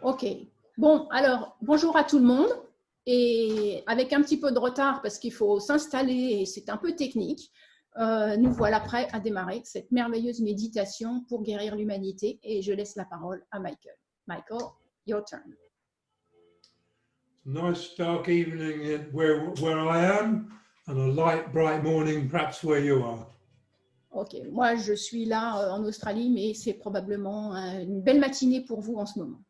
Ok. Bon, alors, bonjour à tout le monde. Et avec un petit peu de retard parce qu'il faut s'installer et c'est un peu technique, nous voilà prêts à démarrer cette merveilleuse méditation pour guérir l'humanité. Et je laisse la parole à Michael. Michael, your turn. Nice dark evening where I am, and a light, bright morning perhaps where you are. Ok, moi je suis là en Australie, mais c'est probablement une belle matinée pour vous en ce moment.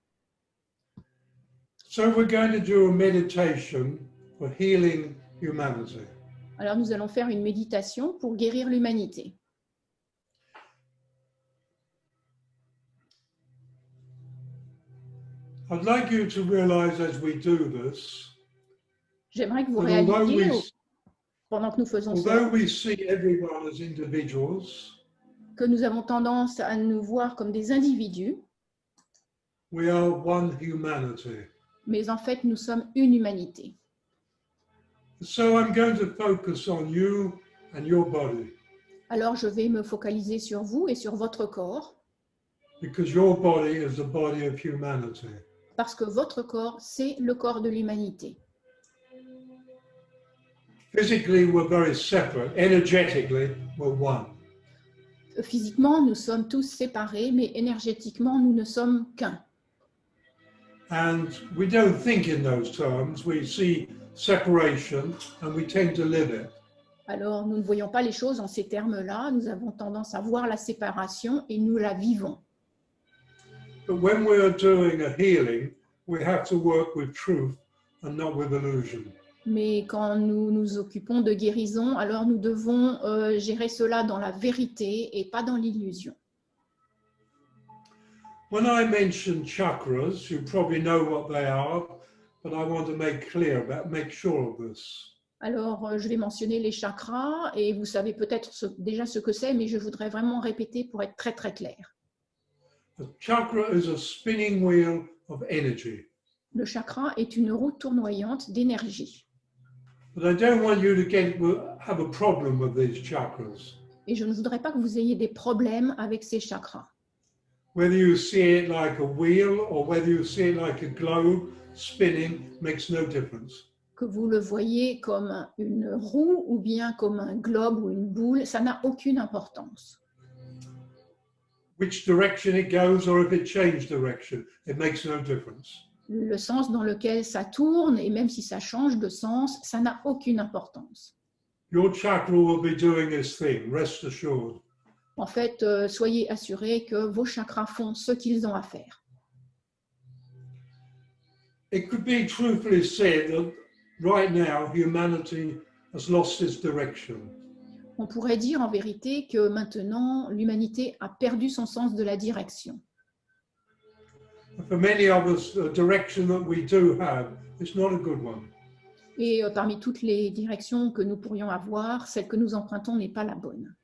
So we're going to do a meditation for healing humanity. Alors nous allons faire une méditation pour guérir l'humanité. I'd like you to realize as we do this, J'aimerais que vous that réalisiez, pendant que nous faisons although ça, we see everyone as individuals, que nous avons tendance à nous voir comme des individus, we are one humanity. mais en fait nous sommes une humanité. So I'm going to focus on you and your body, Alors je vais me focaliser sur vous et sur votre corps, because your body is the body of humanity. parce que votre corps, c'est le corps de l'humanité. Physically, we're very separate. Energetically, we're one. Physiquement, nous sommes tous séparés, mais énergétiquement, nous ne sommes qu'un. And we don't think in those terms. We see separation and we tend to live it. Alors, nous ne voyons pas les choses en ces termes-là, nous avons tendance à voir la séparation et nous la vivons. But when we're doing a healing, we have to work with truth and not with illusion. Mais quand nous nous occupons de guérison, alors nous devons gérer cela dans la vérité et pas dans l'illusion. When I mention chakras, you probably know what they are, but I want to make sure of this. Alors, je vais mentionner les chakras et vous savez peut-être déjà ce que c'est, mais je voudrais vraiment répéter pour être très très clair. A chakra is a spinning wheel of energy. Le chakra est une roue tournoyante d'énergie. But I don't want you to have a problem with these chakras. Et je ne voudrais pas que vous ayez des problèmes avec ces chakras. Whether you see it like a wheel or whether you see it like a globe spinning makes no difference. Que vous le voyez comme une roue ou bien comme un globe ou une boule, ça n'a aucune importance. Which direction it goes or if it changes direction, it makes no difference. Le sens dans lequel ça tourne, et même si ça change de sens, ça n'a aucune importance. Your chakra will be doing its thing, rest assured. En fait, soyez assurés que vos chakras font ce qu'ils ont à faire. It could be truthfully said that right now humanity has lost its direction. On pourrait dire en vérité que maintenant, l'humanité a perdu son sens de la direction. For many of us, the direction that we do have is not a good one. Et parmi toutes les directions que nous pourrions avoir, celle que nous empruntons n'est pas la bonne.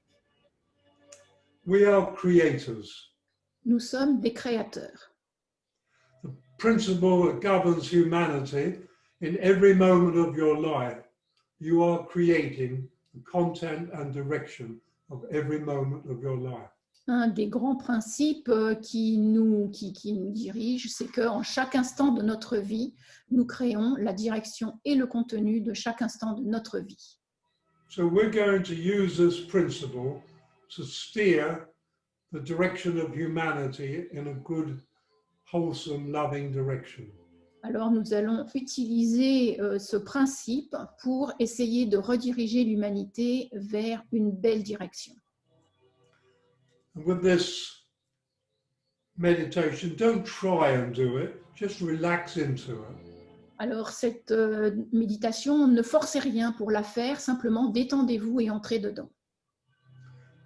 We are creators. Nous sommes des créateurs. The principle that governs humanity in every moment of your life, you are creating the content and direction of every moment of your life. Un des grands principes qui nous dirige, c'est qu'en chaque instant de notre vie, nous créons la direction et le contenu de chaque instant de notre vie. So we're going to use this principle to steer the direction of humanity in a good, wholesome, loving direction. Alors nous allons utiliser ce principe pour essayer de rediriger l'humanité vers une belle direction. And with this meditation, don't try and do it, just relax into it. Alors cette méditation, ne forcez rien pour la faire, simplement détendez-vous et entrez dedans.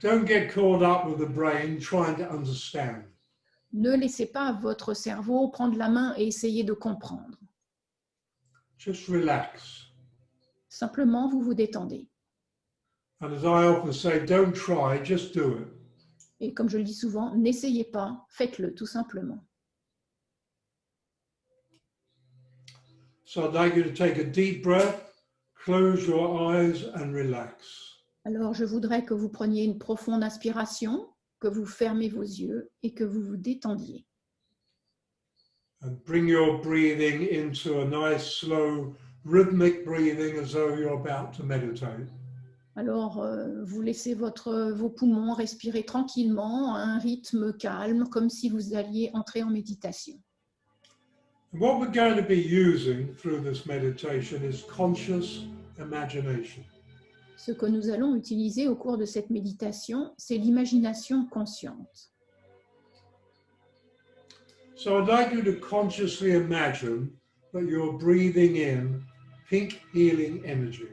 Don't get caught up with the brain trying to understand. Ne laissez pas votre cerveau prendre la main et essayer de comprendre. Just relax. Simplement, vous vous détendez. And as I often say, don't try, just do it. Et comme je le dis souvent, n'essayez pas, faites-le tout simplement. So I'd like you to take a deep breath, close your eyes and relax. Alors, je voudrais que vous preniez une profonde inspiration, que vous fermez vos yeux et que vous vous détendiez. And bring your breathing into a nice, slow, rhythmic breathing as though you're about to meditate. Alors, vous laissez vos poumons respirer tranquillement à un rythme calme, comme si vous alliez entrer en méditation. And what we're going to be using through this meditation is conscious imagination. Ce que nous allons utiliser au cours de cette méditation, c'est l'imagination consciente. So I'd like you to consciously imagine that you're breathing in pink healing energy.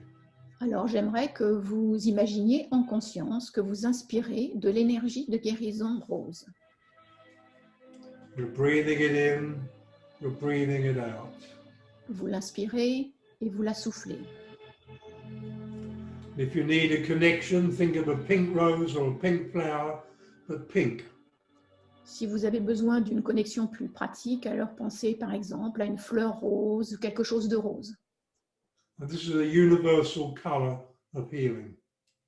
Alors, j'aimerais que vous imaginiez en conscience que vous inspirez de l'énergie de guérison rose. You're breathing it in, you're breathing it out. Vous l'inspirez et vous la soufflez. If you need a connection, think of a pink rose or a pink flower, but pink. Si vous avez besoin d'une connexion plus pratique, alors pensez par exemple à une fleur rose, quelque chose de rose. And this is a universal color of healing.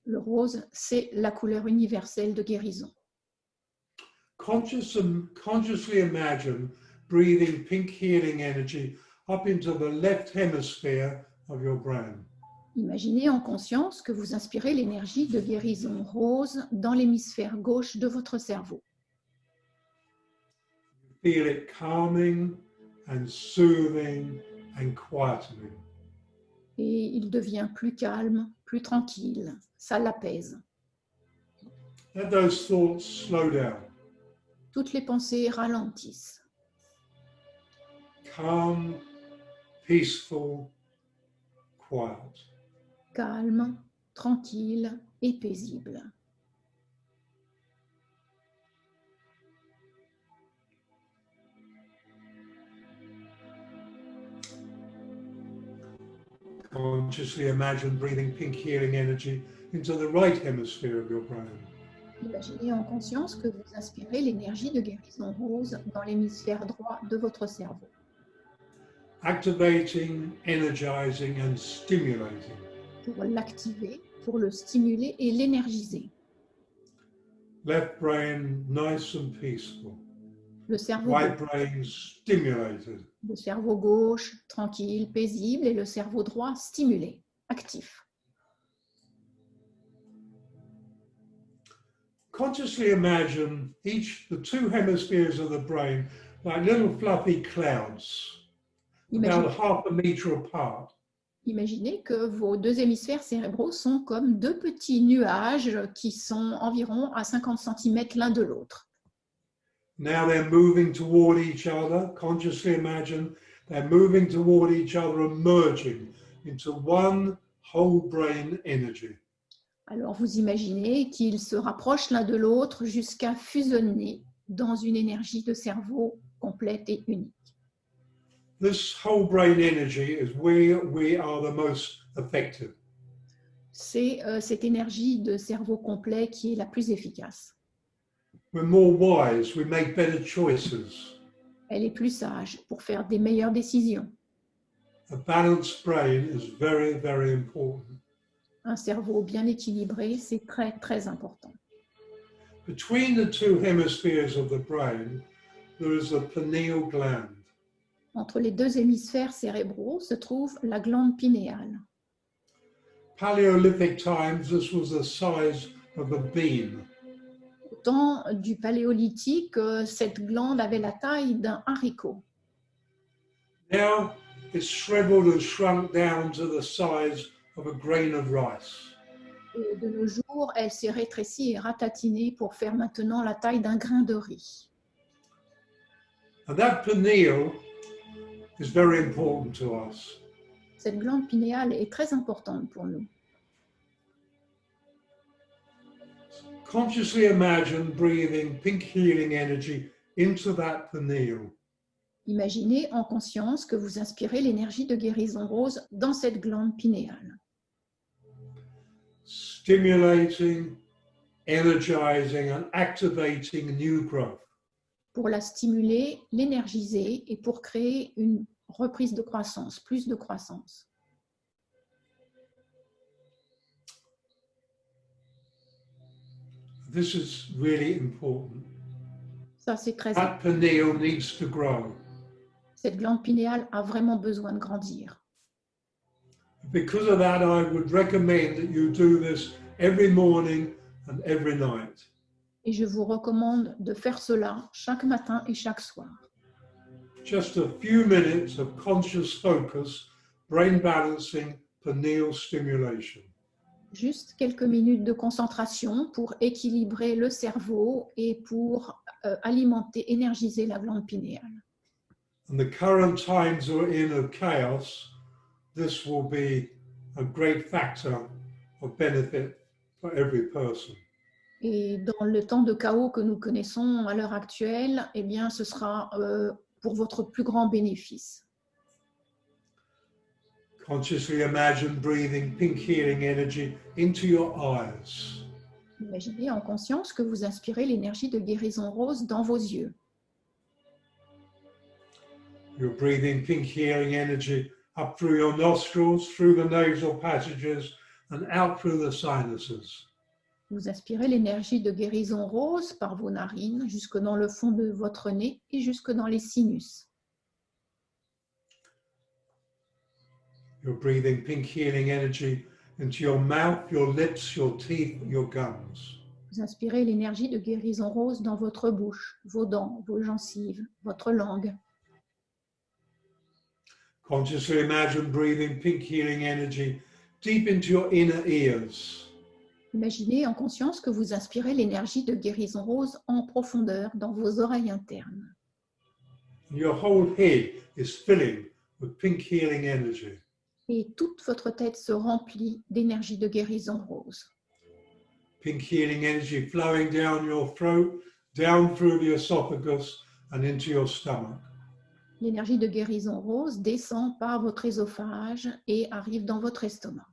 Le rose, c'est la couleur universelle de guérison. Consciously imagine breathing pink healing energy up into the left hemisphere of your brain. Imaginez en conscience que vous inspirez l'énergie de guérison rose dans l'hémisphère gauche de votre cerveau. Feel it calming and soothing and quietening. Et il devient plus calme, plus tranquille. Ça l'apaise. Let those thoughts slow down. Toutes les pensées ralentissent. Calm, peaceful, quiet. Calme, tranquille et paisible. Consciously imagine breathing pink healing energy into the right hemisphere of your brain. Imaginez en conscience que vous inspirez l'énergie de guérison rose dans l'hémisphère droit de votre cerveau. Activating, energizing, and stimulating. Pour l'activer, pour le stimuler et l'énergiser. Left brain nice and peaceful. Le cerveau, Right brain stimulated. le cerveau gauche, tranquille, paisible, et le cerveau droit, stimulé, actif. Consciously imagine the two hemispheres of the brain like little fluffy clouds, about half a meter apart. Imaginez que vos deux hémisphères cérébraux sont comme deux petits nuages qui sont environ à 50 cm l'un de l'autre. Now they're moving toward each other. Consciously imagine they're moving toward each other and merging into one whole brain energy. Alors vous imaginez qu'ils se rapprochent l'un de l'autre jusqu'à fusionner dans une énergie de cerveau complète et unique. This whole brain energy is where we are the most effective. C'est cette énergie de cerveau complet qui est la plus efficace. We're more wise, we make better choices. Elle est plus sage pour faire des meilleures décisions. A balanced brain is very, very important. Un cerveau bien équilibré, c'est très, très important. Between the two hemispheres of the brain, there is the pineal gland. Entre les deux hémisphères cérébraux se trouve la glande pinéale. Paleolithic times, this was the size of a bean. Au temps du paléolithique, cette glande avait la taille d'un haricot. Now it's shriveled and shrunk down to the size of a grain of rice. Et de nos jours, elle s'est rétrécie et ratatinée pour faire maintenant la taille d'un grain de riz. And that pineal is very important to us. Cette glande pinéale est très importante pour nous. Consciously imagine breathing pink healing energy into that pineal. Imaginez en conscience que vous inspirez l'énergie de guérison rose dans cette glande pinéale. Stimulating, energizing, and activating new growth. Pour la stimuler, l'énergiser et pour créer une reprise de croissance, plus de croissance. This is really important. Ça, c'est très That important. pineal needs to grow. Cette glande pinéale a vraiment besoin de grandir. Because of that, I would recommend that you do this every morning and every night. Et je vous recommande de faire cela chaque matin et chaque soir. Just a few minutes of conscious focus, brain balancing, pineal stimulation. Juste quelques minutes de concentration pour équilibrer le cerveau et pour alimenter, énergiser la glande pinéale. And the current times we're in of chaos, this will be a great factor of benefit for every person. Et dans le temps de chaos que nous connaissons à l'heure actuelle, eh bien, ce sera pour votre plus grand bénéfice. Consciously imagine breathing pink healing energy into your eyes. Imaginez en conscience que vous inspirez l'énergie de guérison rose dans vos yeux. You're breathing pink healing energy up through your nostrils, through the nasal passages, and out through the sinuses. Vous aspirez l'énergie de guérison rose par vos narines jusque dans le fond de votre nez et jusque dans les sinus. You're breathing pink healing energy into your mouth, your lips, your teeth, your gums. Vous inspirez l'énergie de guérison rose dans votre bouche, vos dents, vos gencives, votre langue. Consciously imagine breathing pink healing energy deep into your inner ears. Imaginez en conscience que vous inspirez l'énergie de guérison rose en profondeur dans vos oreilles internes. Your whole head is filling with pink healing energy. Et toute votre tête se remplit d'énergie de guérison rose. Pink healing energy flowing down your throat, down through the esophagus and into your stomach. L'énergie de guérison rose descend par votre œsophage et arrive dans votre estomac.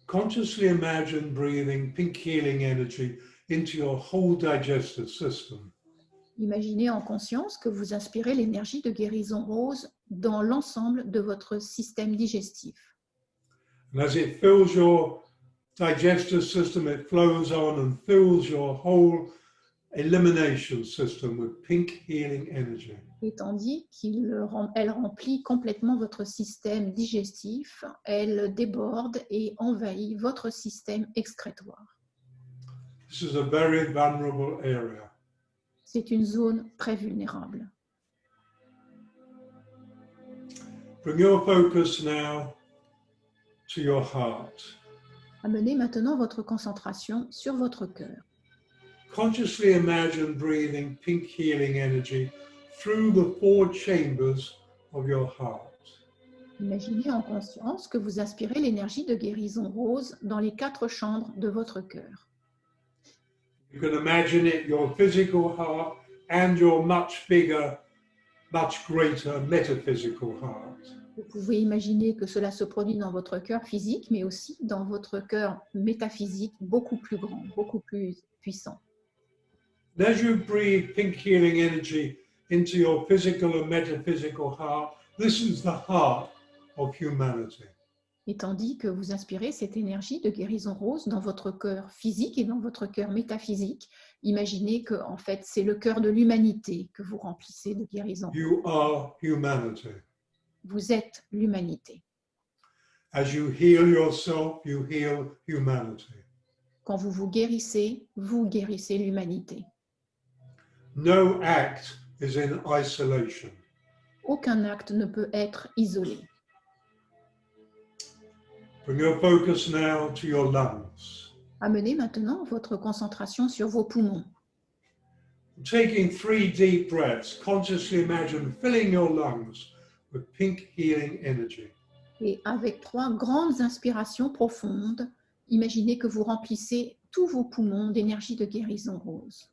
Consciously imagine breathing pink healing energy into your whole digestive system. Imaginez en conscience que vous inspirez l'énergie de guérison rose dans l'ensemble de votre système digestif. And as it fills your digestive system, it flows on and fills your whole elimination system with pink healing energy. Et tandis qu'elle remplit complètement votre système digestif, elle déborde et envahit votre système excrétoire. This is a very vulnerable area. C'est une zone très vulnérable. Bring your focus now to your heart. Amenez maintenant votre concentration sur votre cœur. Consciously imagine breathing pink healing energy through the 4 chambers of your heart. Imaginez en conscience que vous inspirez l'énergie de guérison rose dans les 4 chambres de votre cœur. You can imagine it, your physical heart and your much bigger, much greater metaphysical heart. Vous pouvez imaginer que cela se produit dans votre cœur physique, mais aussi dans votre cœur métaphysique beaucoup plus grand, beaucoup plus puissant. And as you breathe pink healing energy into your physical and metaphysical heart, this is the heart of humanity. Et tandis que vous inspirez cette énergie de guérison rose dans votre cœur physique et dans votre cœur métaphysique, imaginez que en fait, c'est le cœur de l'humanité que vous remplissez de guérison. You are humanity. Vous êtes l'humanité. As you heal yourself, you heal humanity. Quand vous guérissez l'humanité. No act is in isolation. Aucun acte ne peut être isolé. Bring your focus now to your lungs. Amenez maintenant votre concentration sur vos poumons. Taking 3 deep breaths, consciously imagine filling your lungs with pink healing energy. Et avec 3 grandes inspirations profondes, imaginez que vous remplissez tous vos poumons d'énergie de guérison rose.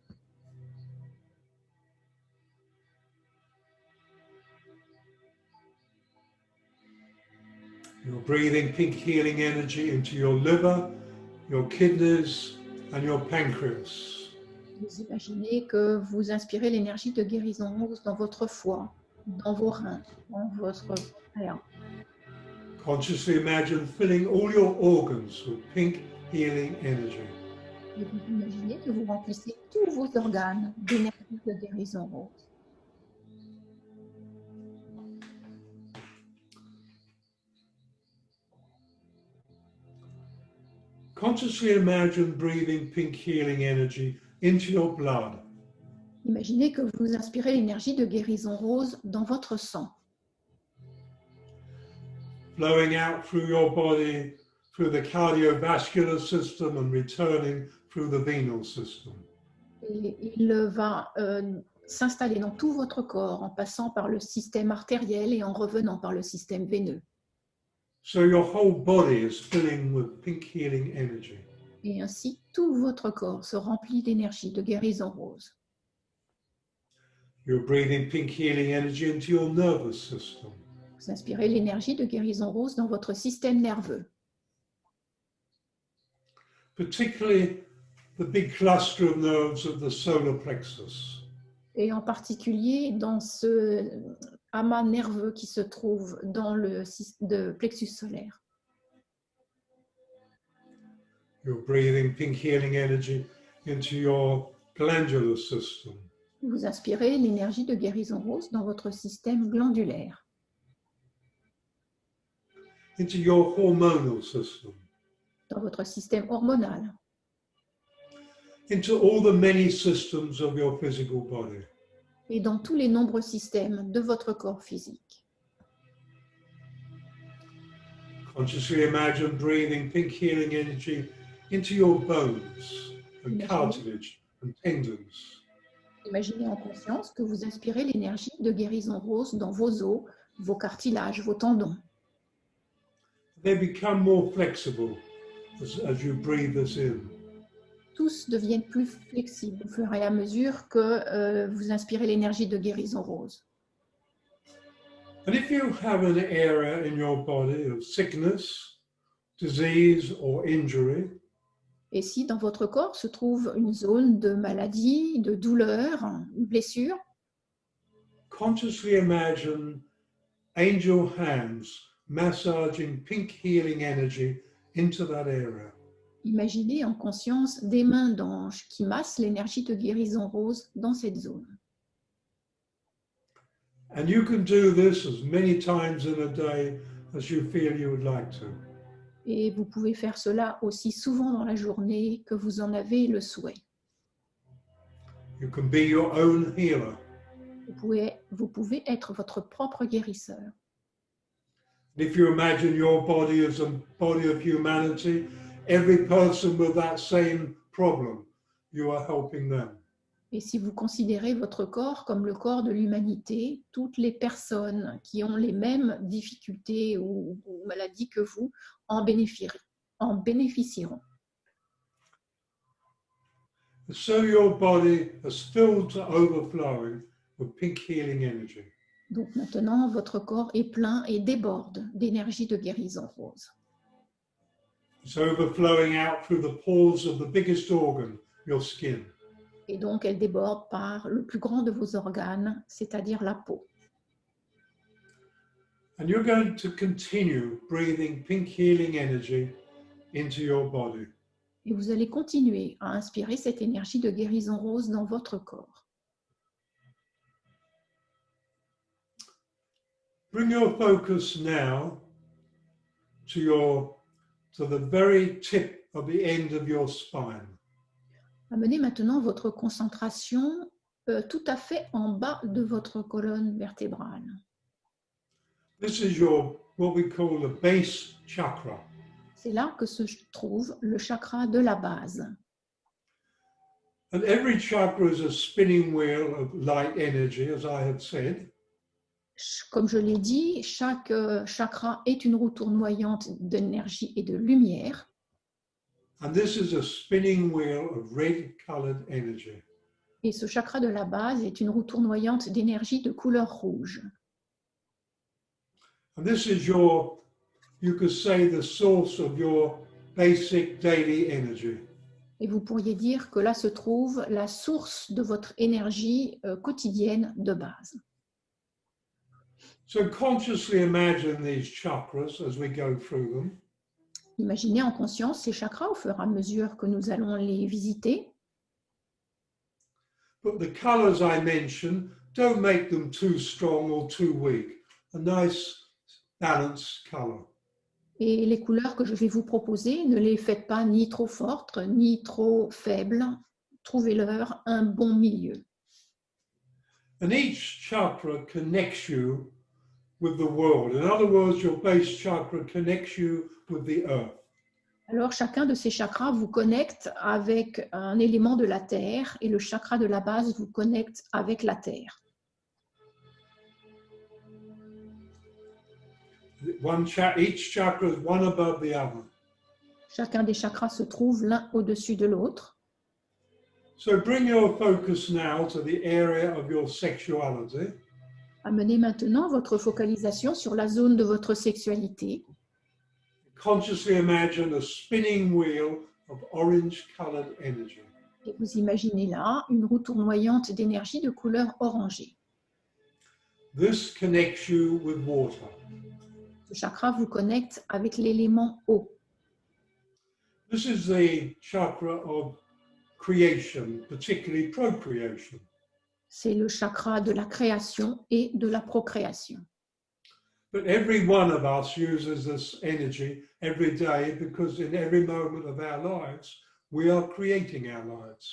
You're breathing pink healing energy into your liver, your kidneys, and your pancreas. Vous imaginez que vous inspirez l'énergie de guérison rose dans votre foie, dans vos reins, dans votre pancréas. Consciously imagine filling all your organs with pink healing energy. Et vous imaginez que vous remplissez tous vos organes d'énergie de guérison rose. Consciously imagine breathing pink healing energy into your blood. Imaginez que vous inspirez l'énergie de guérison rose dans votre sang, Flowing out through your body, through the cardiovascular system and returning through the venal system. et il va s'installer dans tout votre corps en passant par le système artériel et en revenant par le système veineux. So your whole body is filling with pink healing energy. Et ainsi, tout votre corps se remplit d'énergie de guérison rose. You're breathing pink healing energy into your nervous system. Vous inspirez l'énergie de guérison rose dans votre système nerveux, Particularly the big cluster of nerves of the solar plexus. et en particulier dans ce amas nerveux qui se trouve dans le plexus solaire. You're breathing pink healing energy into your glandular system. Vous inspirez l'énergie de guérison rose dans votre système glandulaire, Into your hormonal system. dans votre système hormonal, Into all the many systems of your physical body. et dans tous les nombreux systèmes de votre corps physique. Consciously imagine breathing pink healing energy into your bones and cartilage and tendons. Imaginez en conscience que vous inspirez l'énergie de guérison rose dans vos os, vos cartilages, vos tendons. They become more flexible as you breathe this in. Tous deviennent plus flexibles au fur et à mesure que vous inspirez l'énergie de guérison rose. And if you have an area in your body of sickness, disease or injury, Et si dans votre corps se trouve une zone de maladie, de douleur, une blessure, consciously imagine angel hands massaging pink healing energy into that area. imaginez en conscience des mains d'ange qui massent l'énergie de guérison rose dans cette zone. And you can do this as many times in a day as you feel you would like to. Et vous pouvez faire cela aussi souvent dans la journée que vous en avez le souhait. You can be your own healer. Vous pouvez être votre propre guérisseur. If you imagine your body as a body of humanity, every person with that same problem, you are helping them. Et si vous considérez votre corps comme le corps de l'humanité, toutes les personnes qui ont les mêmes difficultés ou maladies que vous en bénéficieront. So your body is filled to overflowing with pink healing energy. Donc maintenant, votre corps est plein et déborde d'énergie de guérison rose. It's overflowing out through the pores of the biggest organ, your skin. Et donc, elle déborde par le plus grand de vos organes, c'est-à-dire la peau. And you're going to continue breathing pink healing energy into your body. Et vous allez continuer à inspirer cette énergie de guérison rose dans votre corps. Bring your focus now to the very tip of the end of your spine. Amenez maintenant votre concentration tout à fait en bas de votre colonne vertébrale. This is what we call the base chakra. C'est là que se trouve le chakra de la base. And every chakra is a spinning wheel of light energy, as I have said. Comme je l'ai dit, chaque chakra est une roue tournoyante d'énergie et de lumière. And this is a spinning wheel of red-colored energy. Et ce chakra de la base est une roue tournoyante d'énergie de couleur rouge. And this is you could say, the source of your basic daily energy. Et vous pourriez dire que là se trouve la source de votre énergie quotidienne de base. So consciously imagine these chakras as we go through them. Imaginez en conscience ces chakras au fur et à mesure que nous allons les visiter. But the colors I mentioned, don't make them too strong or too weak. A nice balanced color. Et les couleurs que je vais vous proposer, ne les faites pas ni trop fortes, ni trop faibles. Trouvez-leur un bon milieu. And each chakra connects you with the world. In other words, your base chakra connects you with the earth. Alors, chacun de ces chakras vous connecte avec un élément de la Terre et le chakra de la base vous connecte avec la Terre. Each chakra is one above the other. Chacun des chakras se trouve l'un au-dessus de l'autre. So bring your focus now to the area of your sexuality. Amenez maintenant votre focalisation sur la zone de votre sexualité. Consciously imagine a spinning wheel of orange-colored energy. Et vous imaginez là une roue tournoyante d'énergie de couleur orangée. This connects you with water. Ce chakra vous connecte avec l'élément eau. This is the chakra of creation, particularly procreation. C'est le chakra de la création et de la procréation. But every one of us uses this energy every day because in every moment of our lives, we are creating our lives.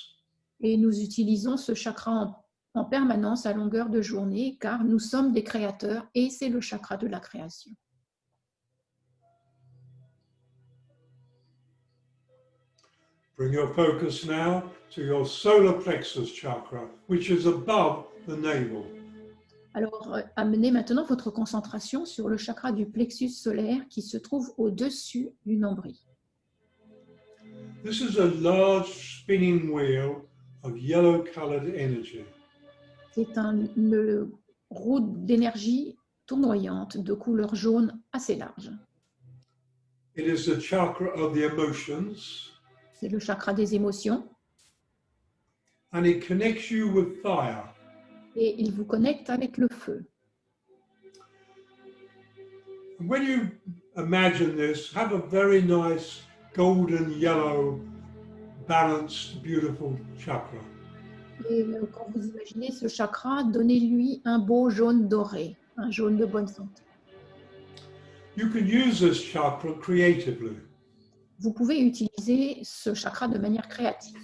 Et nous utilisons ce chakra en permanence à longueur de journée car nous sommes des créateurs et c'est le chakra de la création. Bring your focus now to your solar plexus chakra, which is above the navel. Alors, amenez maintenant votre concentration sur le chakra du plexus solaire qui se trouve au-dessus du nombril. This is a large spinning wheel of yellow-colored energy. C'est une roue d'énergie tournoyante de couleur jaune assez large. It is the chakra of the emotions, C'est le chakra des émotions and it connects you with fire. et il vous connecte avec le feu. And when you imagine this, have a very nice golden yellow, balanced, beautiful chakra. Et quand vous imaginez ce chakra, donnez-lui un beau jaune doré, un jaune de bonne santé. You can use this chakra creatively. Vous pouvez utiliser ce chakra de manière créative.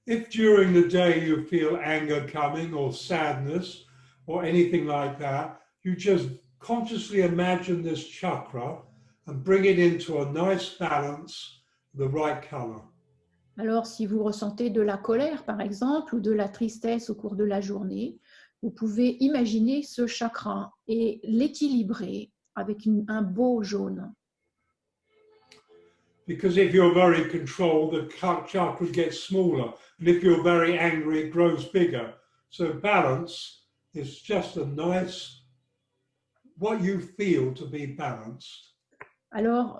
If during the day you feel anger coming or sadness or anything like that, you just consciously imagine this chakra and bring it into a nice balance, the right color. Alors, si vous ressentez de la colère, par exemple, ou de la tristesse au cours de la journée, vous pouvez imaginer ce chakra et l'équilibrer avec un beau jaune. Because if you're very controlled, the chakra gets smaller. And if you're very angry, it grows bigger. So balance is just a nice, what you feel to be balanced. Alors,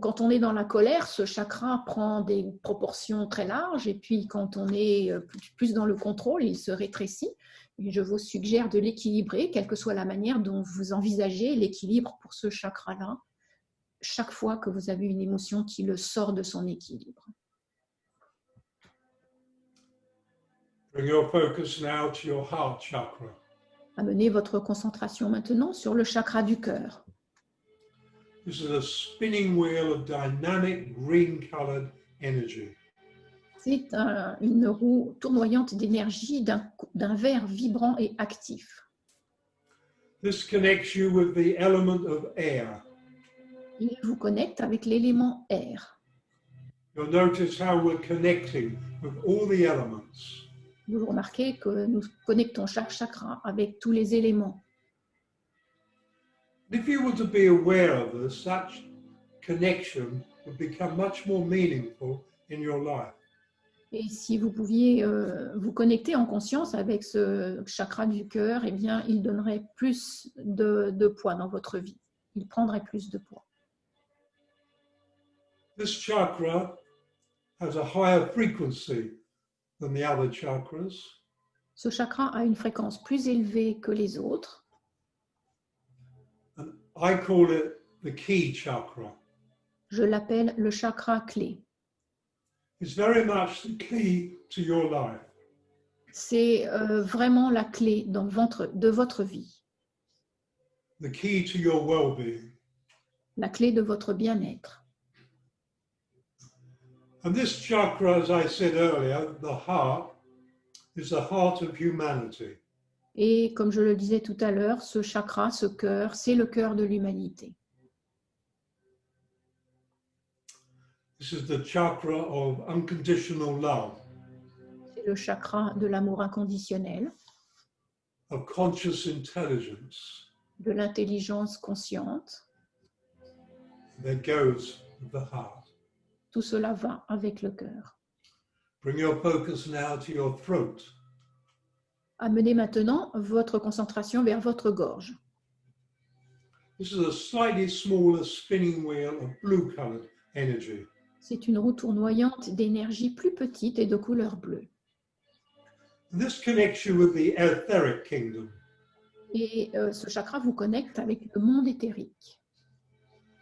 quand on est dans la colère, ce chakra prend des proportions très larges et puis quand on est plus dans le contrôle, il se rétrécit. Et je vous suggère de l'équilibrer, quelle que soit la manière dont vous envisagez l'équilibre pour ce chakra-là, chaque fois que vous avez une émotion qui le sort de son équilibre. Bring your focus now to your heart chakra. Amenez votre concentration maintenant sur le chakra du cœur. This is a spinning wheel of dynamic green-colored energy. C'est une roue tournoyante d'énergie d'un vert vibrant et actif. This connects you with the element of air. Il vous connecte avec l'élément air. You'll notice how we're connecting with all the elements. Vous remarquez que nous connectons chaque chakra avec tous les éléments. If you were to be aware of this, such connection would become much more meaningful in your life. Et si vous pouviez vous connecter en conscience avec ce chakra du cœur, eh bien, il donnerait plus de poids dans votre vie. Il prendrait plus de poids. This chakra has a higher frequency than the other chakras. Ce chakra a une fréquence plus élevée que les autres. And I call it the key chakra. Je l'appelle le chakra clé. It's very much the key to your life. C'est vraiment la clé de votre vie. The key to your well-being. la clé de votre bien-être. And this chakra, as I said earlier, the heart, is the heart of humanity. Et comme je le disais tout à l'heure, ce chakra, ce cœur, c'est le cœur de l'humanité. This is the chakra of unconditional love, C'est le chakra de l'amour inconditionnel, of conscious intelligence de l'intelligence consciente. that goes with the heart. Tout cela va avec le cœur. Bring your focus now to your throat. Amenez maintenant votre concentration vers votre gorge. This is a slightly smaller spinning wheel of blue-colored energy. C'est une roue tournoyante d'énergie plus petite et de couleur bleue. And this connects you with the etheric kingdom, Et ce chakra vous connecte avec le monde éthérique.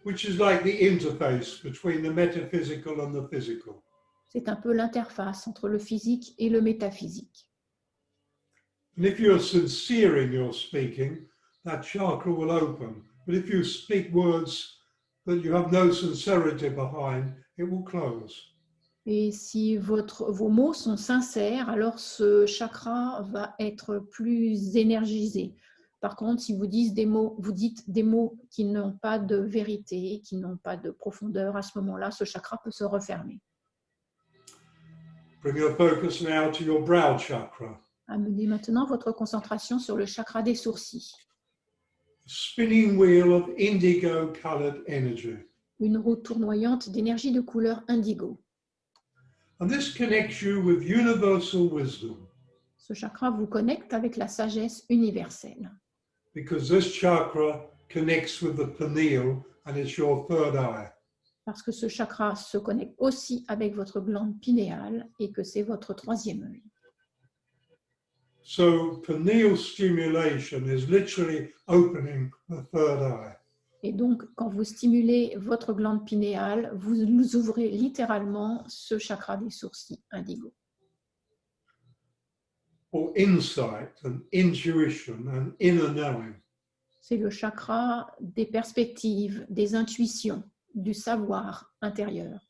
which is like the interface between the metaphysical and the physical. C'est un peu l'interface entre le physique et le métaphysique. And if you're sincere in your speaking, that chakra will open. But if you speak words that you have no sincerity behind, it will close. Et si vos mots sont sincères, alors ce chakra va être plus énergisé. Par contre, si vous dites des mots qui n'ont pas de vérité, qui n'ont pas de profondeur, à ce moment-là, ce chakra peut se refermer. Bring your focus now to your brow chakra. Amenez maintenant votre concentration sur le chakra des sourcils. Spinning wheel of indigo-colored energy. Une roue tournoyante d'énergie de couleur indigo. And this connects you with universal wisdom, Ce chakra vous connecte avec la sagesse universelle. because this chakra connects with the pineal and it's your third eye. Parce que ce chakra se connecte aussi avec votre glande pinéale et que c'est votre troisième œil. So pineal stimulation is literally opening the third eye. Et donc, quand vous stimulez votre glande pinéale, vous ouvrez littéralement ce chakra des sourcils indigo. For insight and intuition and inner knowing. C'est le chakra des perspectives, des intuitions, du savoir intérieur.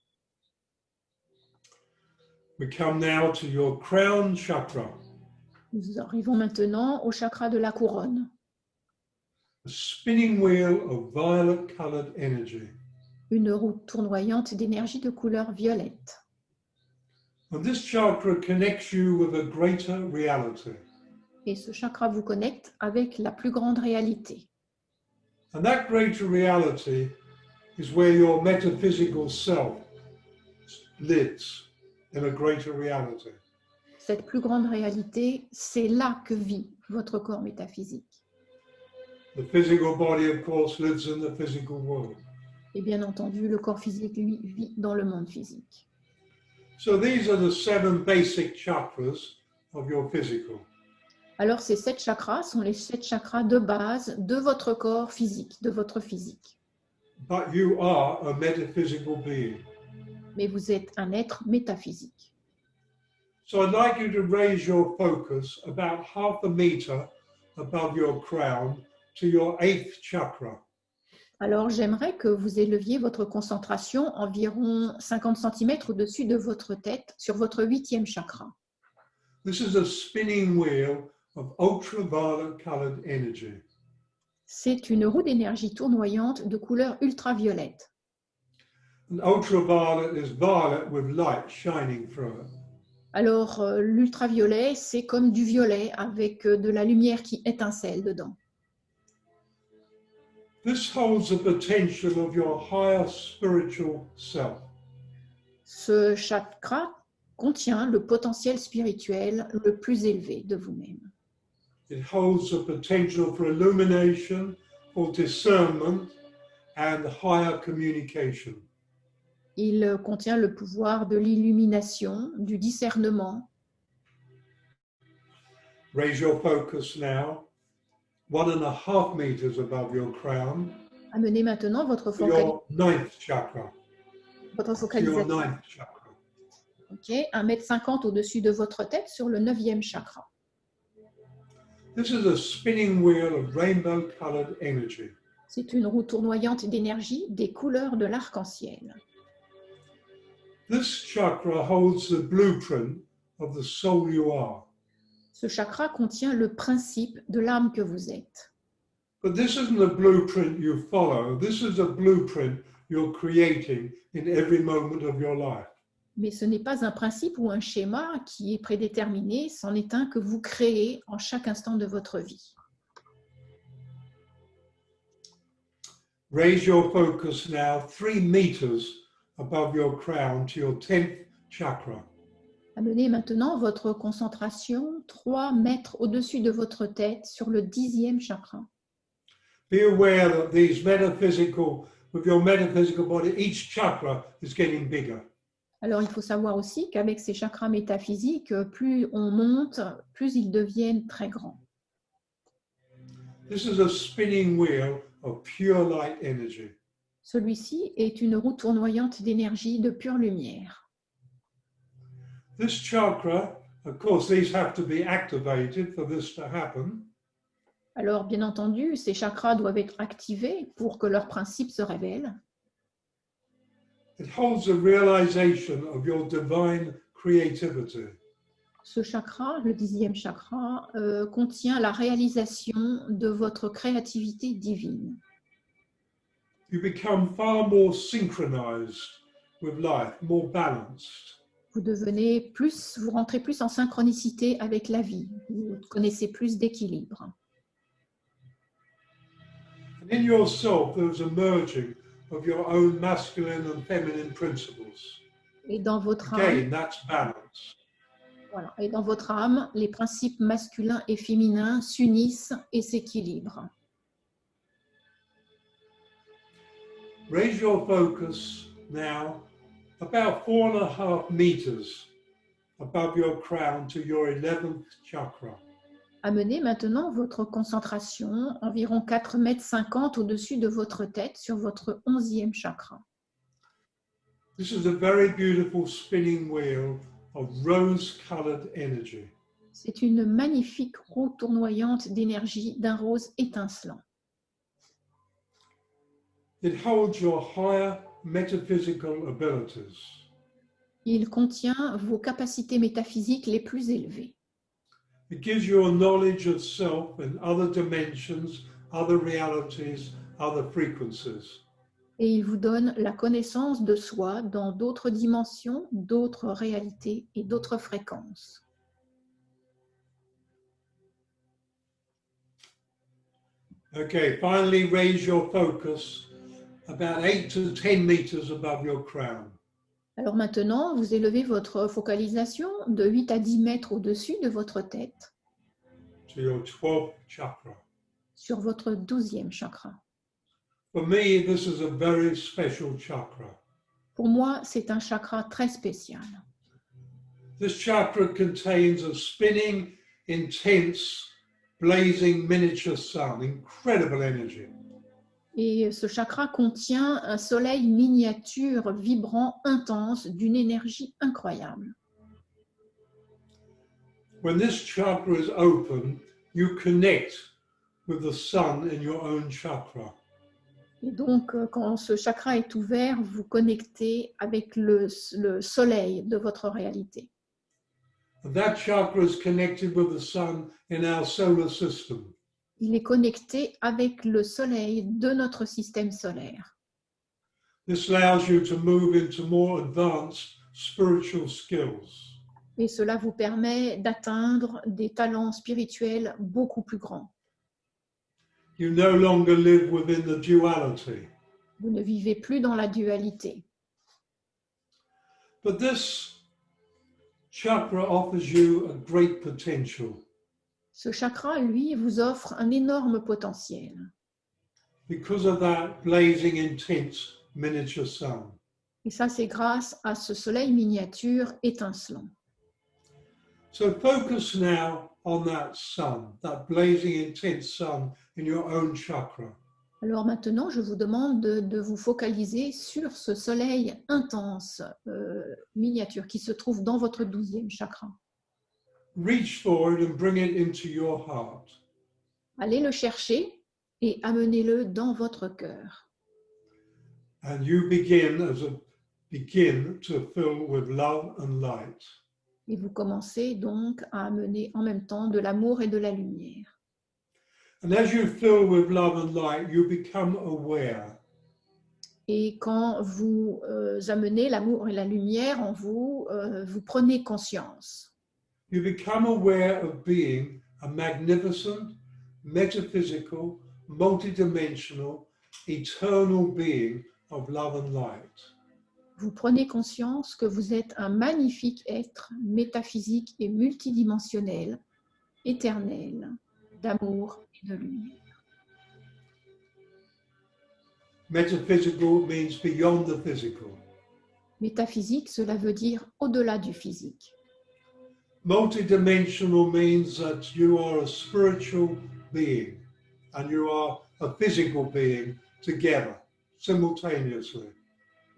We come now to your crown chakra, Nous arrivons maintenant au chakra de la couronne, a spinning wheel of violet-colored energy. une roue tournoyante d'énergie de couleur violette. And this chakra connects you with a greater reality. Et ce chakra vous connecte avec la plus grande réalité. And that greater reality is where your metaphysical self lives in a greater reality. Cette plus grande réalité, c'est là que vit votre corps métaphysique. The physical body, of course, lives in the physical world. Et bien entendu, le corps physique, lui, vit dans le monde physique. So these are the 7 basic chakras of your physical. Alors, ces 7 chakras sont les 7 chakras de base de votre corps physique, de votre physique. But you are a metaphysical being. Mais vous êtes un être métaphysique. So I'd like you to raise your focus about half a meter above your crown to your 8th chakra. Alors, j'aimerais que vous éleviez votre concentration environ 50 cm au-dessus de votre tête sur votre 8e chakra. This is a spinning wheel of ultraviolet-colored energy. C'est une roue d'énergie tournoyante de couleur ultraviolette. And ultraviolet is violet with light shining through it. Alors, l'ultraviolet, c'est comme du violet avec de la lumière qui étincelle dedans. This holds the potential of your higher spiritual self. Ce chakra contient le potentiel spirituel le plus élevé de vous-même. It holds the potential for illumination, for discernment, and higher communication. Il contient le pouvoir de l'illumination, du discernement. Raise your focus now, 1.5 meters above your crown, Amenez maintenant votre to your 9th chakra. To your focalisation. 9th chakra. Ok, 1,50 m au-dessus de votre tête sur le 9e chakra. This is a spinning wheel of rainbow-colored energy. C'est une roue tournoyante d'énergie des couleurs de l'arc-en-ciel. This chakra holds the blueprint of the soul you are. Ce chakra contient le principe de l'âme que vous êtes. But this isn't a blueprint you follow. This is a blueprint you're creating in every moment of your life. Mais ce n'est pas un principe ou un schéma qui est prédéterminé, c'en est un que vous créez en chaque instant de votre vie. Raise your focus now 3 meters above your crown to your 10th chakra. Amenez maintenant votre concentration 3 mètres au-dessus de votre tête sur le 10e chakra. Be aware that with your metaphysical body, each chakra is getting bigger. Alors, il faut savoir aussi qu'avec ces chakras métaphysiques, plus on monte, plus ils deviennent très grands. This is a spinning wheel of pure light energy. Celui-ci est une roue tournoyante d'énergie de pure lumière. This chakra, of course, these have to be activated for this to happen. Alors, bien entendu, ces chakras doivent être activés pour que leur principe se révèle. It holds a realization of your divine creativity. Ce chakra, le 10e chakra, contient la réalisation de votre créativité divine. You become far more synchronized with life, more balanced. Vous rentrez plus en synchronicité avec la vie. Vous connaissez plus d'équilibre. And in yourself, there's a merging of your own masculine and feminine principles. Et dans votre âme, Again, that's balance. voilà, et dans votre âme, les principes masculins et féminins s'unissent et s'équilibrent. Raise your focus now about 4.5 meters above your crown to your 11th chakra. Amenez maintenant votre concentration environ 4,50 m au-dessus de votre tête sur votre 11e chakra. This is a very beautiful spinning wheel of rose-colored energy. C'est une magnifique roue tournoyante d'énergie d'un rose étincelant. It holds your higher metaphysical abilities. Il contient vos capacités métaphysiques les plus élevées. It gives you a knowledge of self and other dimensions, other realities, other frequencies. Et il vous donne la connaissance de soi dans d'autres dimensions, d'autres réalités et d'autres fréquences. Okay, finally raise your focus about 8 to 10 meters above your crown. Alors maintenant, vous élevez votre focalisation de 8 à 10 mètres au-dessus de votre tête To your 12th chakra. sur votre 12e chakra. For me, this is a very special chakra. Pour moi, c'est un chakra très spécial. This chakra contains a spinning, intense, blazing miniature sun, incredible energy. Et ce chakra contient un soleil miniature, vibrant, intense, d'une énergie incroyable. When this chakra is open, you connect with the sun in your own chakra. Et donc, quand ce chakra est ouvert, vous connectez avec le soleil de votre réalité. And that chakra is connected with the sun in our solar system. Il est connecté avec le soleil de notre système solaire. This allows you to move into more advanced spiritual skills. Et cela vous permet d'atteindre des talents spirituels beaucoup plus grands. You no longer live within the duality. Vous ne vivez plus dans la dualité. But this chakra offers you a great potential. Ce chakra, lui, vous offre un énorme potentiel. Because of that blazing, intense miniature sun. Et ça, c'est grâce à ce soleil miniature étincelant. So focus now on that sun, that blazing, intense sun in your own chakra. Alors maintenant, je vous demande de vous focaliser sur ce soleil intense miniature qui se trouve dans votre 12e chakra. Reach for it and bring it into your heart. Allez le chercher et amenez-le dans votre cœur. And you begin to fill with love and light. Et vous commencez donc à amener en même temps de l'amour et de la lumière. And as you fill with love and light, you become aware. Et quand vous amenez l'amour et la lumière en vous, vous prenez conscience. You become aware of being a magnificent, metaphysical, multidimensional, eternal being of love and light. Vous prenez conscience que vous êtes un magnifique être métaphysique et multidimensionnel, éternel, d'amour et de lumière. Metaphysical means beyond the physical. Métaphysique, cela veut dire au-delà du physique. Multidimensional means that you are a spiritual being and you are a physical being together, simultaneously.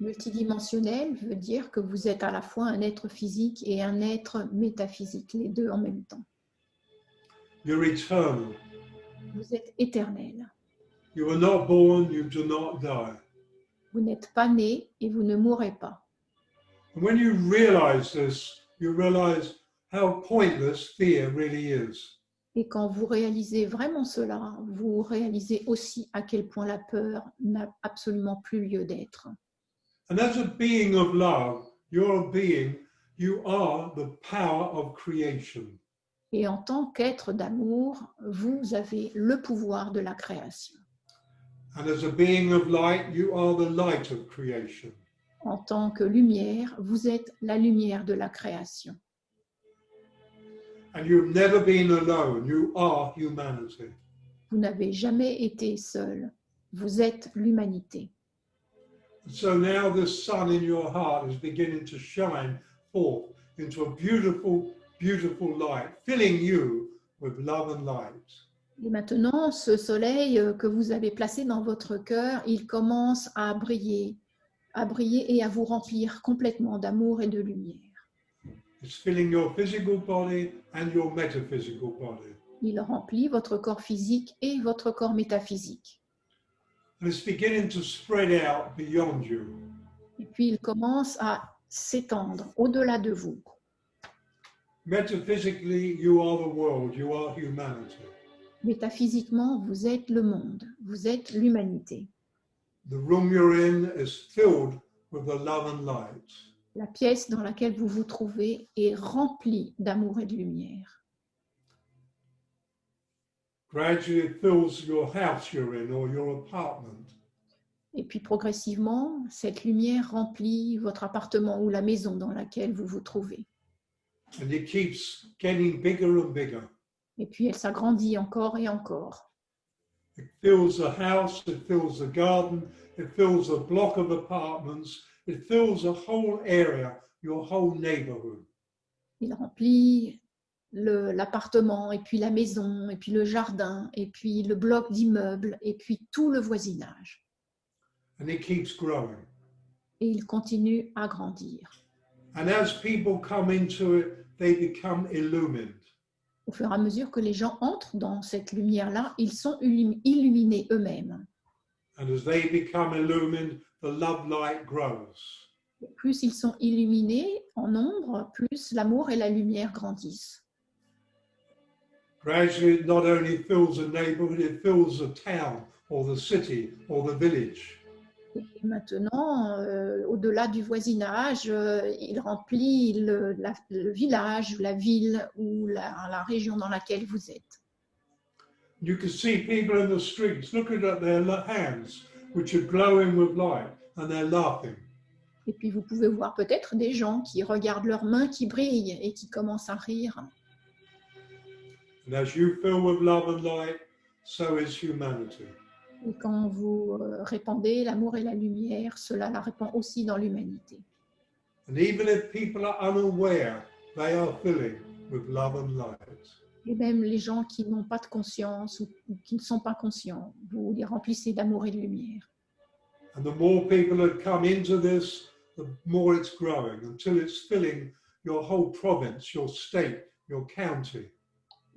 Multidimensionnel veut dire que vous êtes à la fois un être physique et un être métaphysique, les deux en même temps. You're eternal. Vous êtes éternel. You are not born, you do not die. Vous n'êtes pas né et vous ne mourrez pas. And when you realize this, you realize how pointless fear really is. Et quand vous réalisez vraiment cela, vous réalisez aussi à quel point la peur n'a absolument plus lieu d'être. And as a being of love, you're a being, you are the power of creation. Et en tant qu'être d'amour, vous avez le pouvoir de la création. And as a being of light, you are the light of creation. En tant que lumière, vous êtes la lumière de la création. And you've never been alone, you are humanity. Vous n'avez jamais été seul. Vous êtes l'humanité. So now the sun in your heart is beginning to shine forth into a beautiful, beautiful light, filling you with love and light. Et maintenant, ce soleil que vous avez placé dans votre cœur, il commence à briller et à vous remplir complètement d'amour et de lumière. It's filling your physical body and your metaphysical body. Il remplit votre corps physique et votre corps métaphysique. And it's beginning to spread out beyond you. Et puis, il commence à s'étendre au-delà de vous. Metaphysically, you are the world, you are humanity. Métaphysiquement, vous êtes le monde, vous êtes l'humanité. The room you're in is filled with the love and light. La pièce dans laquelle vous vous trouvez est remplie d'amour et de lumière. Gradually it fills your house you're in or your apartment. Et puis progressivement, cette lumière remplit votre appartement ou la maison dans laquelle vous vous trouvez. And it keeps getting bigger and bigger. Et puis elle s'agrandit encore et encore. It fills the house, it fills the garden, it fills a block of apartments, it fills a whole area, your whole neighborhood. Il remplit l'appartement, et puis la maison, et puis le jardin, et puis le bloc d'immeubles, et puis tout le voisinage. And it keeps growing. Et il continue à grandir. And as people come into it, they become illumined. Au fur et à mesure que les gens entrent dans cette lumière-là, ils sont illuminés eux-mêmes. And as they become illumined, the love light grows. Et plus ils sont illuminés en nombre, plus l'amour et la lumière grandissent. Gradually, it not only fills a neighborhood, it fills the town or the city or the village. Et maintenant, au-delà du voisinage, il remplit le village, la ville ou la région dans laquelle vous êtes. You can see people in the streets looking at their hands, which are glowing with light, and they're laughing. Et puis vous pouvez voir peut-être des gens qui regardent leurs mains qui brillent et qui commencent à rire. And as you fill with love and light, so is humanity. Et quand vous répandez l'amour et la lumière, cela la répand aussi dans l'humanité. And even if people are unaware, they are filling with love and light. Et même les gens qui n'ont pas de conscience ou qui ne sont pas conscients, vous les remplissez d'amour et de lumière. And the more people that come into this, the more it's growing until it's filling your whole province, your state, your county.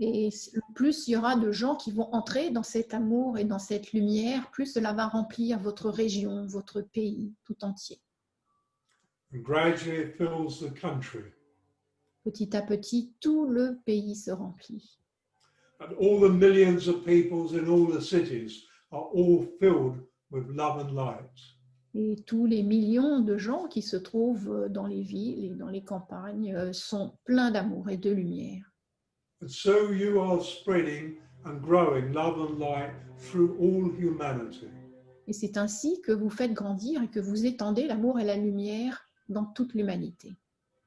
Et plus il y aura de gens qui vont entrer dans cet amour et dans cette lumière, plus cela va remplir votre région, votre pays tout entier. And gradually it fills the country. Petit à petit, tout le pays se remplit. And all the millions of peoples in all the cities are all filled with love and light. Et tous les millions de gens qui se trouvent dans les villes et dans les campagnes sont pleins d'amour et de lumière. And so you are spreading and growing love and light through all humanity. Et c'est ainsi que vous faites grandir et que vous étendez l'amour et la lumière dans toute l'humanité.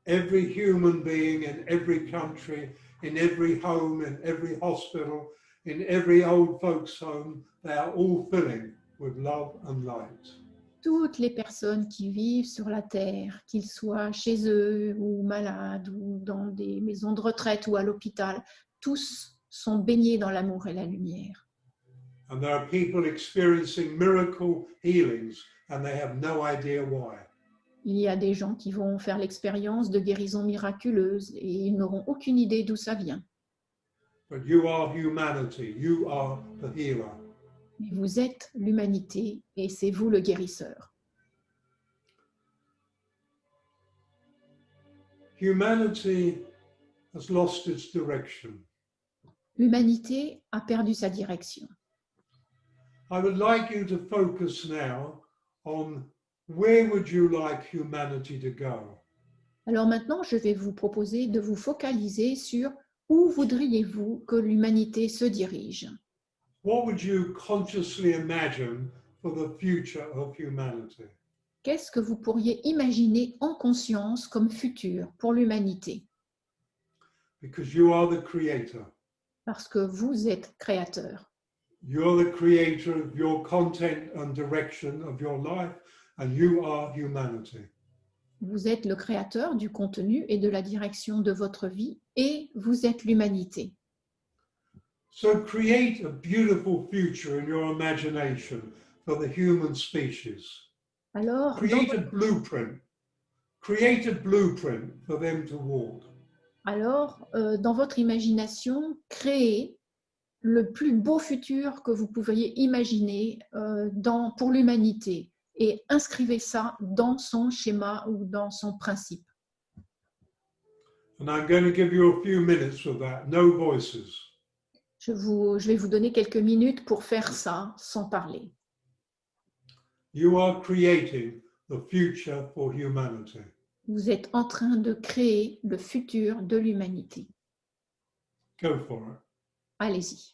Every human being in every country, in every home, in every hospital, in every old folks' home, they are all filling with love and light. Toutes les personnes qui vivent sur la terre, qu'ils soient chez eux ou malades ou dans des maisons de retraite ou à l'hôpital, tous sont baignés dans l'amour et la lumière. And there are people experiencing miracle healings and they have no idea why. Il y a des gens qui vont faire l'expérience de guérisons miraculeuses et ils n'auront aucune idée d'où ça vient. But you are humanity, you are the healer. Mais vous êtes l'humanité et c'est vous le guérisseur. Humanity has lost its direction. L'humanité a perdu sa direction. I would like you to focus now on where would you like humanity to go? Alors maintenant, je vais vous proposer de vous focaliser sur où voudriez-vous que l'humanité se dirige? What would you consciously imagine for the future of humanity? Qu'est-ce que vous pourriez imaginer en conscience comme futur pour l'humanité? Because you are the creator. Parce que vous êtes créateur. You're the creator of your content and direction of your life, and you are humanity. Vous êtes le créateur du contenu et de la direction de votre vie et vous êtes l'humanité. So create a beautiful future in your imagination for the human species. Alors, Create a blueprint. Create a blueprint for them to walk. dans votre imagination, créez le plus beau futur que vous pourriez imaginer pour l'humanité et inscrivez ça dans son schéma ou dans son principe. And I'm going to give you a few minutes for that. No voices. Je vais vous donner quelques minutes pour faire ça sans parler. You are creating the future for humanity. Vous êtes en train de créer le futur de l'humanité. Go for it. Allez-y.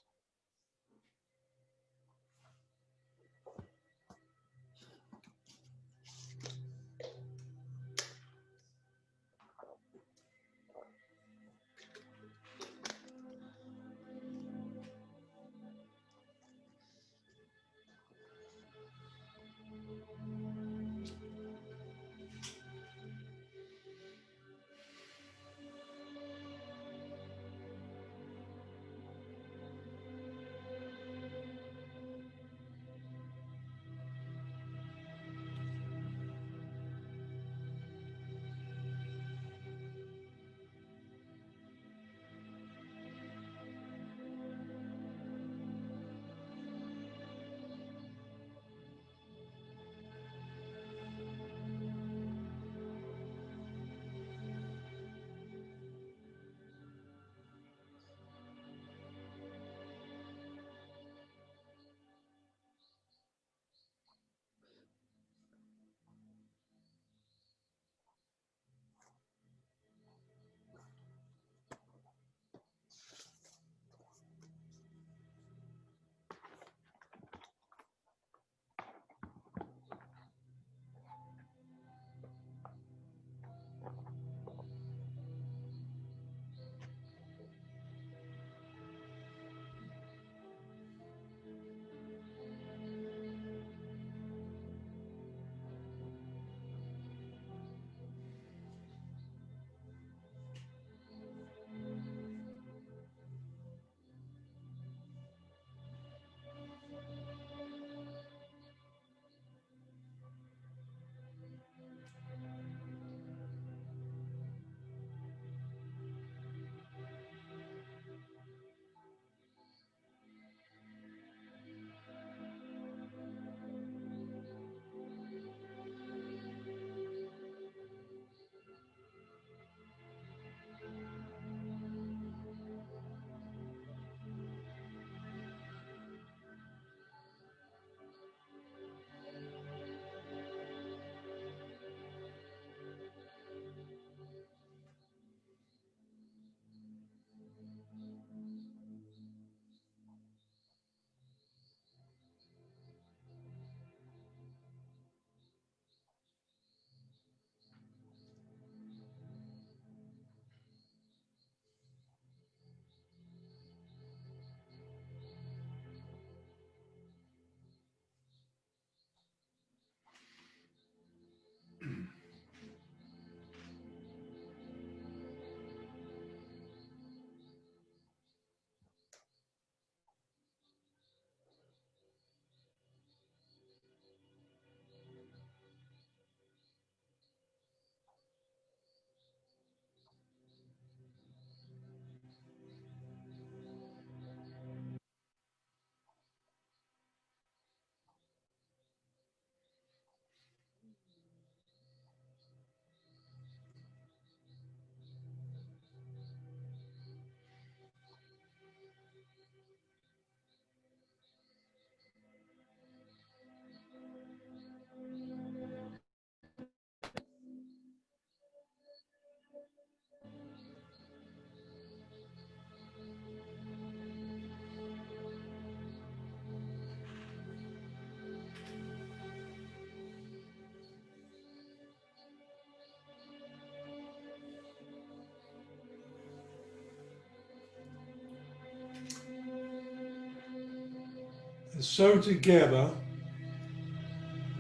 And so together,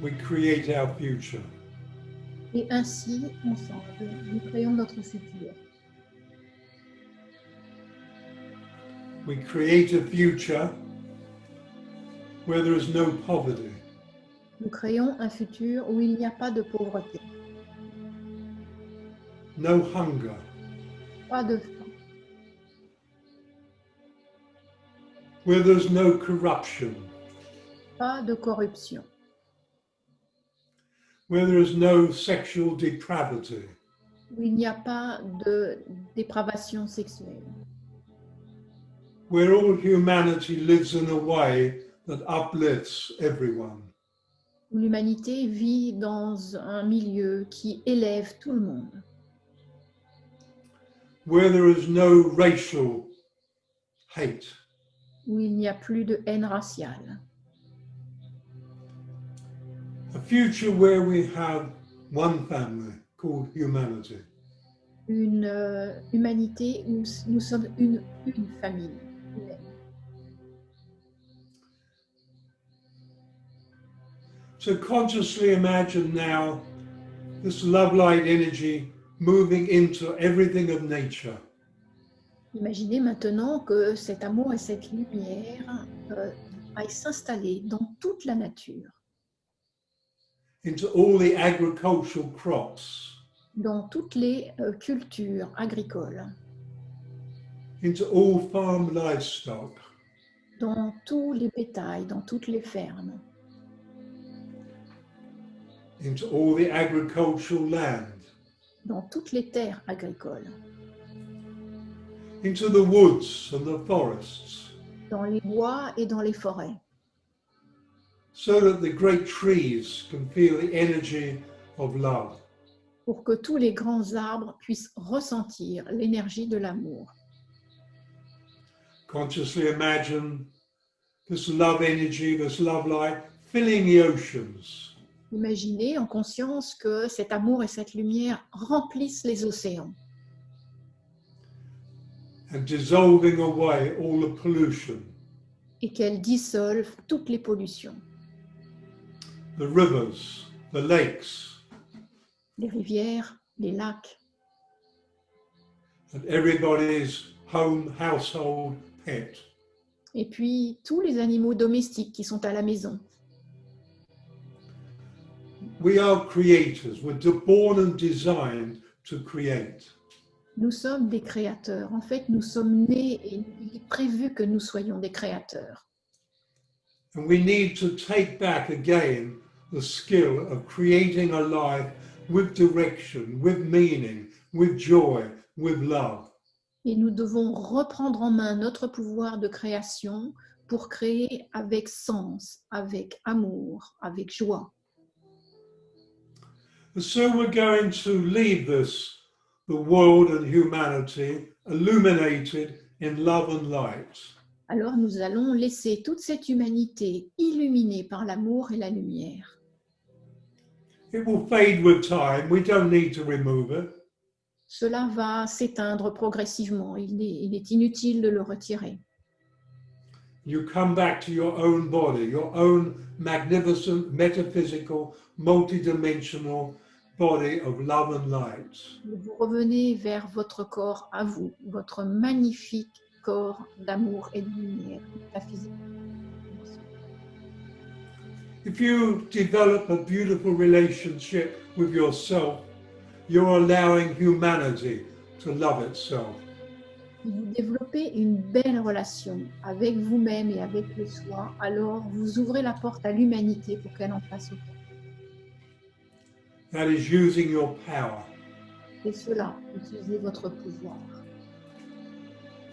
we create our future. Et ainsi, ensemble, nous créons notre futur. We create a future where there is no poverty. Nous créons un futur où il n'y a pas de pauvreté, No hunger, pas de faim, where there's no corruption, pas de corruption, where there is no sexual depravity, où il n'y a pas de dépravation sexuelle, where all humanity lives in a way that uplifts everyone. où l'humanité vit dans un milieu qui élève tout le monde, Where there is no racial hate, où il n'y a plus de haine raciale, a future where we have one family called humanity. une humanité où nous sommes une famille humaine. So consciously imagine now this love light energy moving into everything of nature. Imaginez maintenant que cet amour et cette lumière aillent s'installer dans toute la nature, Into all the agricultural crops, dans toutes les cultures agricoles, into all farm livestock, dans tous les bétails, dans toutes les fermes, into all the agricultural land, dans toutes les terres agricoles, into the woods and the forests, dans les bois et dans les forêts, so that the great trees can feel the energy of love. pour que tous les grands arbres puissent ressentir l'énergie de l'amour. Consciously imagine this love energy, this love light filling the oceans, Imaginez en conscience que cet amour et cette lumière remplissent les océans and dissolving away all the pollution, et qu'elles dissolvent toutes les pollutions, the rivers, the lakes, les rivières, les lacs, and everybody's household pet. et puis tous les animaux domestiques qui sont à la maison. We are creators. We're born and designed to create. Nous sommes des créateurs. En fait, nous sommes nés et il est prévu que nous soyons des créateurs. And we need to take back again the skill of creating a life with direction, with meaning, with joy, with love. Et nous devons reprendre en main notre pouvoir de création pour créer avec sens, avec amour, avec joie. And so we're going to leave the world and humanity, illuminated in love and light. Alors nous allons laisser toute cette humanité illuminée par l'amour et la lumière. It will fade with time. We don't need to remove it. Cela va s'éteindre progressivement. Il est inutile de le retirer. You come back to your own body, your own magnificent, metaphysical, multidimensional body of love and light. Vous revenez vers votre corps à vous, votre magnifique corps d'amour et de lumière, métaphysique. If you develop a beautiful relationship with yourself, you're allowing humanity to love itself. Si vous développez une belle relation avec vous-même et avec le soi, alors vous ouvrez la porte à l'humanité pour qu'elle en fasse autant. That is using your power. C'est cela, utilisez votre pouvoir.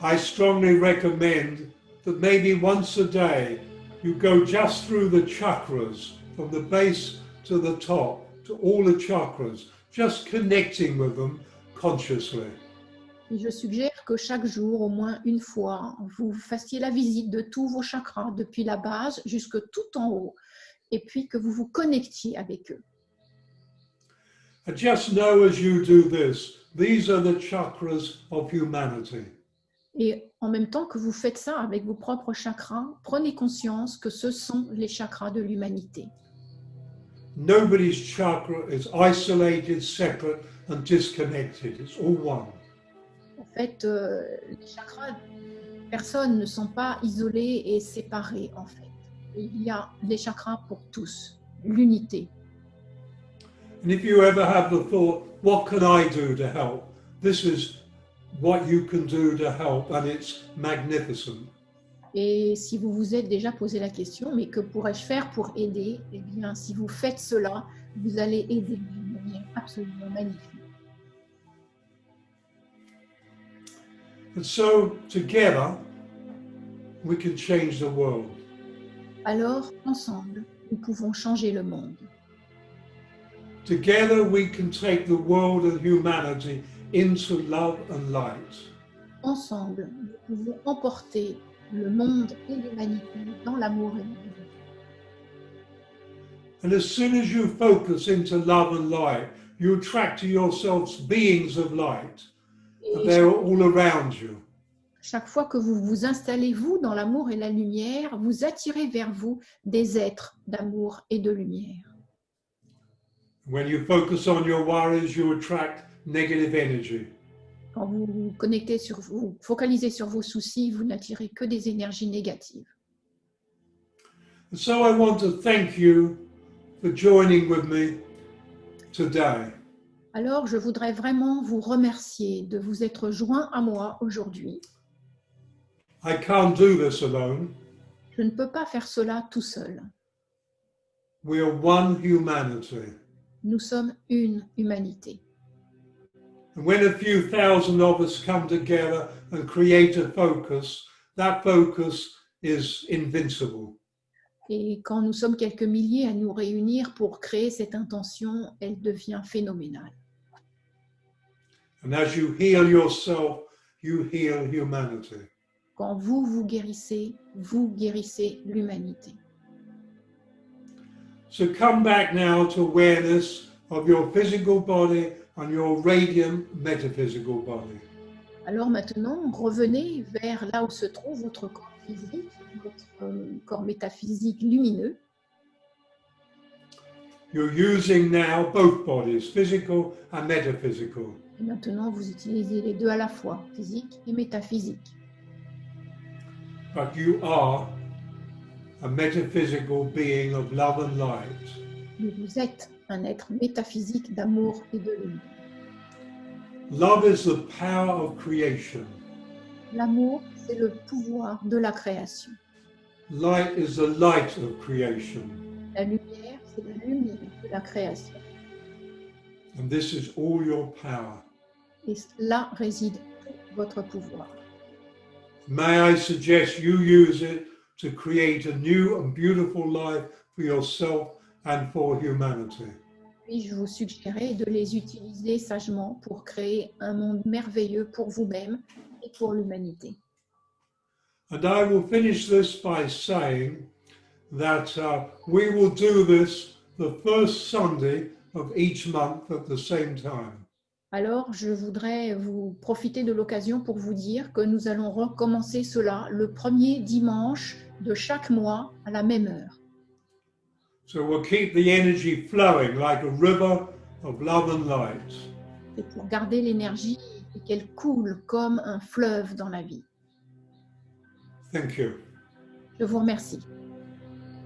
I strongly recommend that maybe once a day you go just through the chakras, from the base to the top, to all the chakras, just connecting with them consciously. Et je suggère que chaque jour, au moins une fois, vous fassiez la visite de tous vos chakras, depuis la base jusque tout en haut, et puis que vous vous connectiez avec eux. And just know as you do this, these are the chakras of humanity. Et en même temps que vous faites ça avec vos propres chakras, prenez conscience que ce sont les chakras de l'humanité. Nobody's chakra is isolated, separate, and disconnected. It's all one. En fait, les chakras, personnes ne sont pas isolés et séparés, en fait. Il y a des chakras pour tous, l'unité. And if you ever have the thought, what can I do to help? This is what you can do to help, and it's magnificent. Et si vous vous êtes déjà posé la question, mais que pourrais-je faire pour aider? Eh bien, si vous faites cela, vous allez aider d'une manière absolument magnifique. And so, together, we can change the world. Alors, ensemble, nous pouvons changer le monde. Together, we can take the world and humanity into love and light. Ensemble, nous pouvons emporter le monde et l'humanité dans l'amour et la vie. And as soon as you focus into love and light, you attract to yourselves beings of light. And Et they're all around you. chaque fois que vous vous installez, vous, dans l'amour et la lumière, vous attirez vers vous des êtres d'amour et de lumière. When you focus on your worries, you attract negative energy. Quand vous vous connectez sur vous, focalisez sur vos soucis, vous n'attirez que des énergies négatives. And so I want to thank you for joining with me today. Alors, je voudrais vraiment vous remercier de vous être joints à moi aujourd'hui. I can't do this alone. Je ne peux pas faire cela tout seul. We are one humanity. Nous sommes une humanité. And when a few thousand of us come together and create a focus, that focus is invincible. Et quand nous sommes quelques milliers à nous réunir pour créer cette intention, elle devient phénoménale. And as you heal yourself, you heal humanity. Quand vous vous guérissez l'humanité. So come back now to awareness of your physical body and your radiant metaphysical body. Alors maintenant, revenez vers là où se trouve votre corps physique, votre corps métaphysique lumineux. You're using now both bodies, physical and metaphysical. Et maintenant, vous utilisez les deux à la fois, physique et métaphysique. But you are a metaphysical being of love and light. Mais vous êtes un être métaphysique d'amour et de lumière. Love is the power of creation. L'amour, c'est le pouvoir de la création. Light is the light of creation. La lumière, c'est la lumière de la création. And this is all your power. Et là réside tout votre pouvoir. May I suggest you use it to create a new and beautiful life for yourself and for humanity. Puis-je vous suggérer de les utiliser sagement pour créer un monde merveilleux pour vous-même et pour l'humanité. And I will finish this by saying that we will do this the first Sunday of each month at the same time. Alors, je voudrais vous profiter de l'occasion pour vous dire que nous allons recommencer cela le premier dimanche de chaque mois à la même heure. So we'll keep the energy flowing like a river of love and light. C'est pour garder l'énergie et qu'elle coule comme un fleuve dans la vie. Thank you. Je vous remercie.